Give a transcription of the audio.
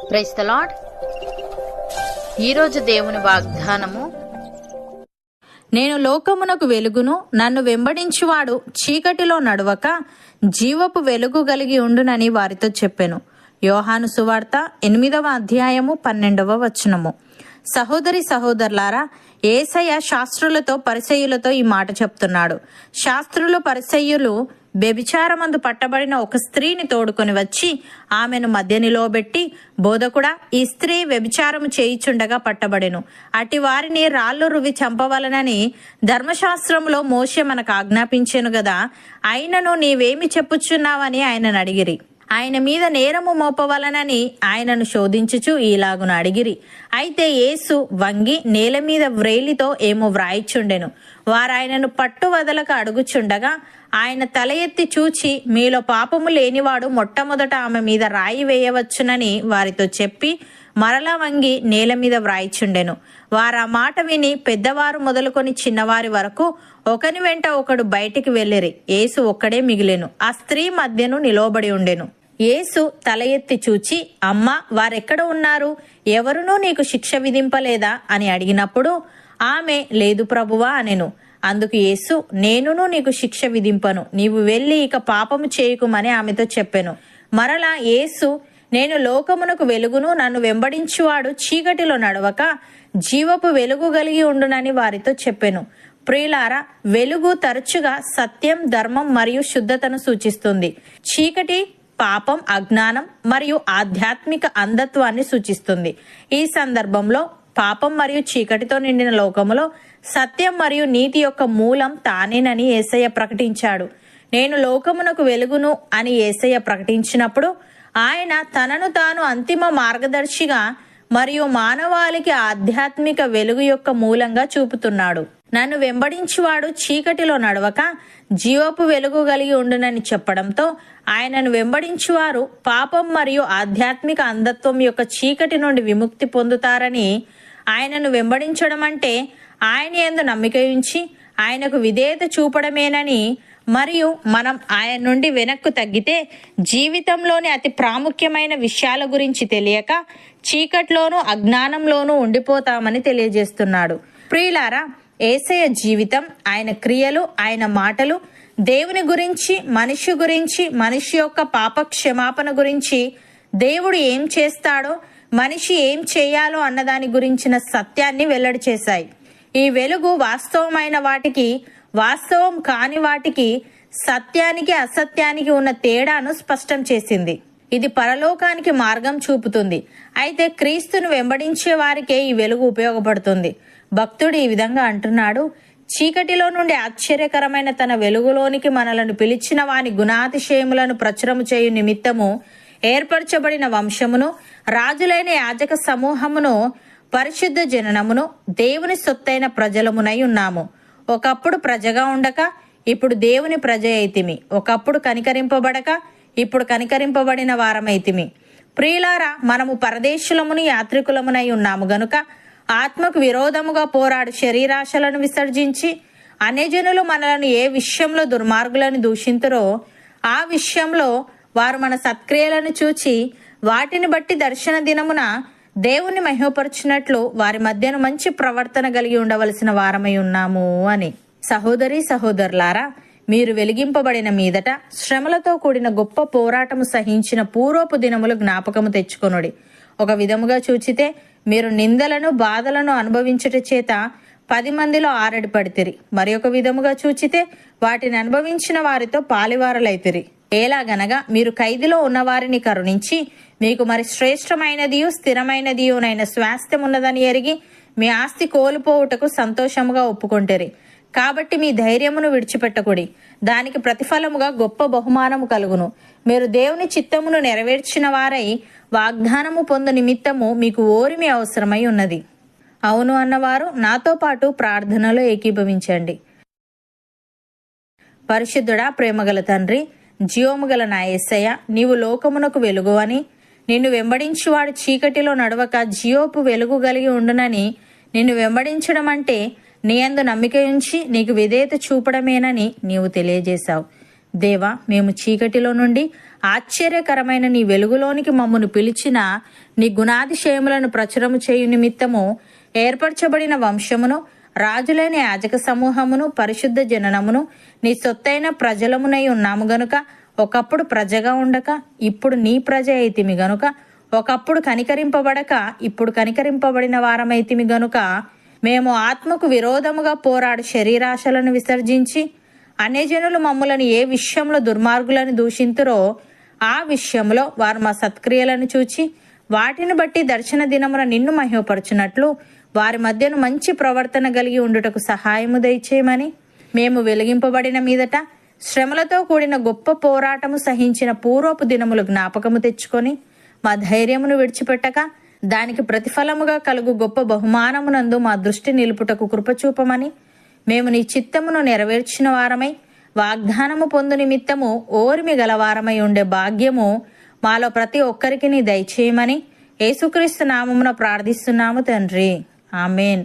Praise the lord. ఈరోజు దేవుని వాగ్దానము, నేను లోకమునకు వెలుగును, నన్ను వెంబడించువాడు చీకటిలో నడవక జీవపు వెలుగు కలిగి ఉండునని వారితో చెప్పెను. యోహాను సువార్త 8వ అధ్యాయము 12వ వచనము. సహోదరి సహోదరులారా, యేసయ్య శాస్త్రులతో పరిసయ్యులతో ఈ మాట చెప్తున్నాడు. శాస్త్రులు పరిసయ్యులు వ్యభిచారమందు పట్టబడిన ఒక స్త్రీని తోడుకొని వచ్చి ఆమెను మధ్య నిలవబెట్టి, బోధకుడా, ఈ స్త్రీ వ్యభిచారము చేయిచుండగా పట్టబడెను. అట్టి వారిని రాళ్లు రువి చంపవలనని ధర్మశాస్త్రంలో మోషే మనకు ఆజ్ఞాపించెను గదా, అయినను నీవేమి చెప్పుచున్నావని ఆయనను అడిగిరి. ఆయన మీద నేరము మోపవలనని ఆయనను శోధించుచు ఈలాగున అడిగిరి. అయితే యేసు వంగి నేల మీద వ్రేలితో ఏమో వ్రాయిచుండెను. వారాయనను పట్టు వదలక అడుగుచుండగా ఆయన తల ఎత్తి చూచి, మీలో పాపము లేనివాడు మొట్టమొదట ఆమె మీద రాయి వేయవచ్చునని వారితో చెప్పి మరలా వంగి నేల మీద వ్రాయిచుండెను. వారా మాట విని పెద్దవారు మొదలుకొని చిన్నవారి వరకు ఒకని వెంట ఒకడు బయటికి వెళ్ళిరి. యేసు ఒక్కడే మిగిలెను. ఆ స్త్రీ మధ్యను నిలవబడి ఉండెను. యేసు తల ఎత్తి చూచి, అమ్మా, వారెక్కడ ఉన్నారు? ఎవరునూ నీకు శిక్ష విధింపలేదా అని అడిగినప్పుడు ఆమె, లేదు ప్రభువా అనెను. అందుకు యేసు, నేనును నీకు శిక్ష విధింపను, నీవు వెళ్ళి ఇక పాపము చేయకుమని ఆమెతో చెప్పెను. మరలా యేసు, నేను లోకమునకు వెలుగును, నన్ను వెంబడించువాడు చీకటిలో నడవక జీవపు వెలుగు కలిగి ఉండునని వారితో చెప్పెను. ప్రియులారా, వెలుగు తరచుగా సత్యం, ధర్మం మరియు శుద్ధతను సూచిస్తుంది. చీకటి పాపం, అజ్ఞానం మరియు ఆధ్యాత్మిక అంధత్వాన్ని సూచిస్తుంది. ఈ సందర్భంలో పాపం మరియు చీకటితో నిండిన లోకములో సత్యం మరియు నీతి యొక్క మూలం తానేనని యేసయ్య ప్రకటించాడు. నేను లోకమునకు వెలుగును అని యేసయ్య ప్రకటించినప్పుడు ఆయన తనను తాను అంతిమ మార్గదర్శిగా మరియు మానవాళికి ఆధ్యాత్మిక వెలుగు యొక్క మూలంగా చూపుతున్నాడు. నన్ను వెంబడించువాడు చీకటిలో నడవక జీవపు వెలుగు కలిగి ఉండునని చెప్పడంతో ఆయనను వెంబడించువారు పాపం మరియు ఆధ్యాత్మిక అంధత్వం యొక్క చీకటి నుండి విముక్తి పొందుతారని, ఆయనను వెంబడించడం అంటే ఆయన యందు నమ్మిక ఉంచి ఆయనకు విధేయత చూపడమేనని, మరియు మనం ఆయన నుండి వెనక్కు తగ్గితే జీవితంలోని అతి ప్రాముఖ్యమైన విషయాల గురించి తెలియక చీకట్లోనూ అజ్ఞానంలోనూ ఉండిపోతామని తెలియజేస్తున్నాడు. ప్రియులారా, యేసయ్య జీవితం, ఆయన క్రియలు, ఆయన మాటలు దేవుని గురించి, మనిషి గురించి, మనిషి యొక్క పాప క్షమాపణ గురించి, దేవుడు ఏం చేస్తాడో, మనిషి ఏం చేయాలో అన్నదాని గురించిన సత్యాన్ని వెల్లడి చేశాయి. ఈ వెలుగు వాస్తవమైన వాటికి, వాస్తవం కాని వాటికి, సత్యానికి అసత్యానికి ఉన్న తేడాను స్పష్టం చేసింది. ఇది పరలోకానికి మార్గం చూపుతుంది. అయితే క్రీస్తును వెంబడించే వారికే ఈ వెలుగు ఉపయోగపడుతుంది. భక్తుడు ఈ విధంగా అంటున్నాడు, చీకటిలో నుండి ఆశ్చర్యకరమైన తన వెలుగులోనికి మనలను పిలిచిన వాని గుణాతిశయములను ప్రచురము చేయు నిమిత్తము ఏర్పరచబడిన వంశమును, రాజులైన యాజక సమూహమును, పరిశుద్ధ జననమును, దేవుని సొత్తైన ప్రజలమునై ఉన్నాము. ఒకప్పుడు ప్రజగా ఉండక ఇప్పుడు దేవుని ప్రజ అయితిమి. ఒకప్పుడు కనికరింపబడక ఇప్పుడు కనికరింపబడిన వారమైతిమి. ప్రియులారా, మనము పరదేశులమును, యాత్రికులమునై ఉన్నాము గనుక ఆత్మకు విరోధముగా పోరాడు శరీరాశలను విసర్జించి, అన్యజనులు మనలను ఏ విషయంలో దుర్మార్గులను దూషింతురో ఆ విషయంలో వారు మన సత్క్రియలను చూచి వాటిని బట్టి దర్శన దినమున దేవుని మహిమపరచునట్లు వారి మధ్యన మంచి ప్రవర్తన కలిగి ఉండవలసిన వారమై ఉన్నాము అని. సహోదరి సహోదరులారా, మీరు వెలిగింపబడిన మీదట శ్రమలతో కూడిన గొప్ప పోరాటము సహించిన పూర్వపు దినములు జ్ఞాపకము తెచ్చుకొనుడి. ఒక విధముగా చూచితే మీరు నిందలను, బాధలను అనుభవించుట చేత 10 మందిలో ఆరడి పడితిరి. మరి ఒక విధముగా చూచితే వాటిని అనుభవించిన వారితో పాలివారలైతిరి. ఎలాగనగా మీరు ఖైదులో ఉన్నవారిని కరుణించి మీకు మరి శ్రేష్టమైనదియు స్థిరమైనదియునైన స్వాస్థ్యం ఉన్నదని ఎరిగి మీ ఆస్తి కోల్పోవుటకు సంతోషముగా ఒప్పుకొంటిరి. కాబట్టి మీ ధైర్యమును విడిచిపెట్టకుడి, దానికి ప్రతిఫలముగా గొప్ప బహుమానము కలుగును. మీరు దేవుని చిత్తమును నెరవేర్చిన వారై వాగ్దానము పొందు నిమిత్తము మీకు ఓరిమి అవసరమై ఉన్నది. అవును అన్నవారు నాతో పాటు ప్రార్థనలో ఏకీభవించండి. పరిశుద్ధుడా, ప్రేమగల తండ్రి, జీవముగల నా యేసయ్య, నీవు లోకమునకు వెలుగు అని, నిన్ను వెంబడించువాడు చీకటిలో నడవక జీవపు వెలుగు కలిగి ఉండునని, నిన్ను వెంబడించడం అంటే నీ యందు నమ్మిక ఉంచి నీకు విధేయత చూపడమేనని నీవు తెలియజేశావు. దేవా, మేము చీకటిలో నుండి ఆశ్చర్యకరమైన నీ వెలుగులోనికి మమ్మను పిలిచిన నీ గుణాతిశయములను ప్రచురము చేయు నిమిత్తము ఏర్పరచబడిన వంశమును, రాజులైన యాజక సమూహమును, పరిశుద్ధ జననమును, నీ సొత్తైన ప్రజలమునై ఉన్నాము గనుక, ఒకప్పుడు ప్రజగా ఉండక ఇప్పుడు నీ ప్రజ అయితిమి గనుక, ఒకప్పుడు కనికరింపబడక ఇప్పుడు కనికరింపబడిన వారమైతిమి గనుక, మేము ఆత్మకు విరోధముగా పోరాడు శరీరాశలను విసర్జించి, అన్యజనులు మమ్ములను ఏ విషయంలో దుర్మార్గులను దూషింతురో ఆ విషయంలో వారు మా సత్క్రియలను చూచి వాటిని బట్టి దర్శన దినమున నిన్ను మహిమపరచునట్లు వారి మధ్యను మంచి ప్రవర్తన కలిగి ఉండుటకు సహాయము దయచేయమని, మేము వెలిగింపబడిన మీదట శ్రమలతో కూడిన గొప్ప పోరాటము సహించిన పూర్వపు దినములు జ్ఞాపకము తెచ్చుకొని మా ధైర్యమును విడిచిపెట్టక దానికి ప్రతిఫలముగా కలుగు గొప్ప బహుమానమునందు మా దృష్టి నిలుపుటకు కృపచూపమని, మేము నీ చిత్తమును నెరవేర్చిన వారమై వాగ్దానము పొందు నిమిత్తము ఓర్మి గలవారమై ఉండే భాగ్యము మాలో ప్రతి ఒక్కరికి నీ దయచేయమని యేసుక్రీస్తు నామమున ప్రార్థిస్తున్నాము తండ్రి. ఆమెన్.